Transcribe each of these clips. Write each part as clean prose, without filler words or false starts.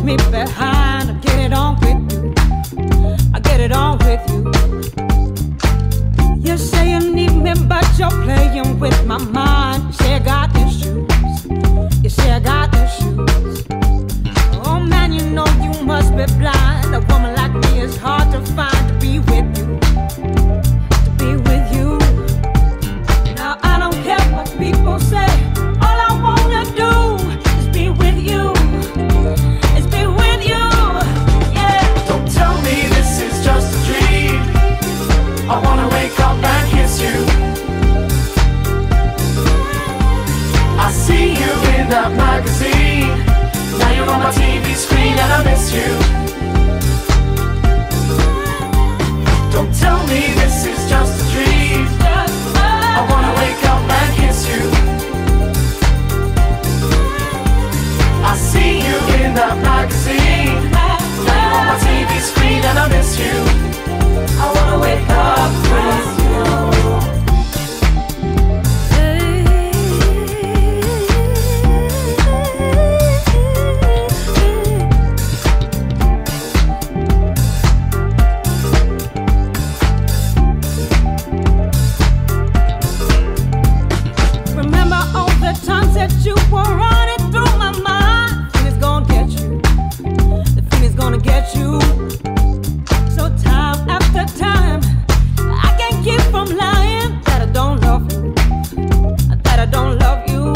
me behind. I get it on with you. I get it on with you. You say you need me, but you're playing with my mind. You say I got issues. You say I got issues. Oh man, you know you must be blind. A woman like me is hard to find. To be with you, to be with you. Now I don't care what people say. All I wanna do is be with you. Is be with you, yeah. Don't tell me this is just a dream. I wanna wake up and kiss you. I see you in that magazine. Now you're on my TV screen and I miss you. Don't tell me this is just a dream. I wanna wake up and kiss you. I see you in that magazine. Now you're on my TV screen and I miss you. I wanna wake up with you. Remember all the times that you were running through my mind. The feeling's gonna get you. The feeling's gonna get you. So time after time, I can't keep from lying that I don't love you. That I don't love you.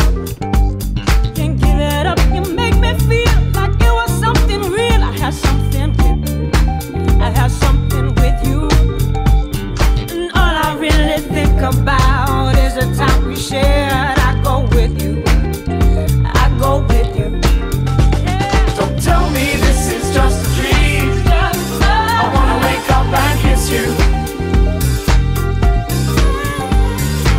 Can't give it up. You make me feel like it was something real. I had something with you. I had something with you. And all I really think about is the time we shared. I go with you. I go with you. Yeah. Don't tell me this is just a dream. I wanna wake up and kiss you.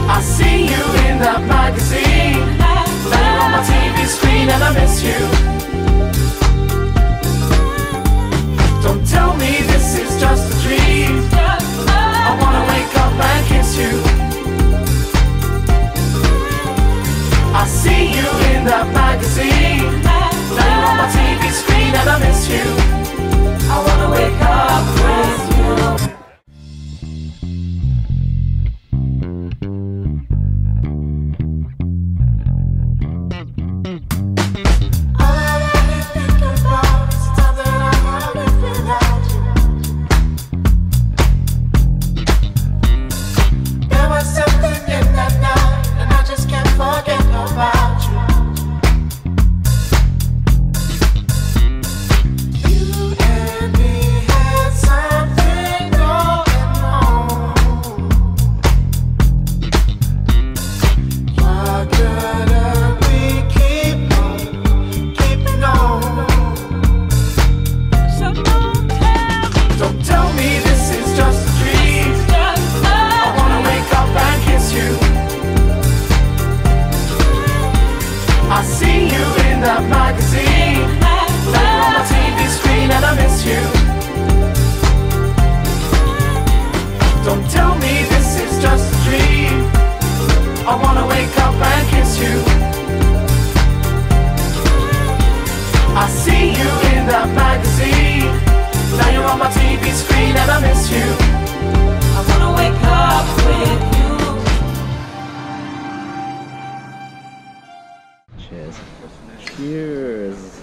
I see you in that magazine. Now you're on my TV screen and I miss you. Don't tell me this is just a dream. I wanna wake up and kiss you. I see you in that magazine. Now you're on my TV screen and I miss you. I wanna wake up with you. I see you in that magazine. Now you're on my TV screen and I miss you. Don't tell me this is just a dream. I wanna wake up and kiss you. I see you in that magazine. Now you're on my TV screen and I miss you. I wanna wake up with you. Cheers. Cheers.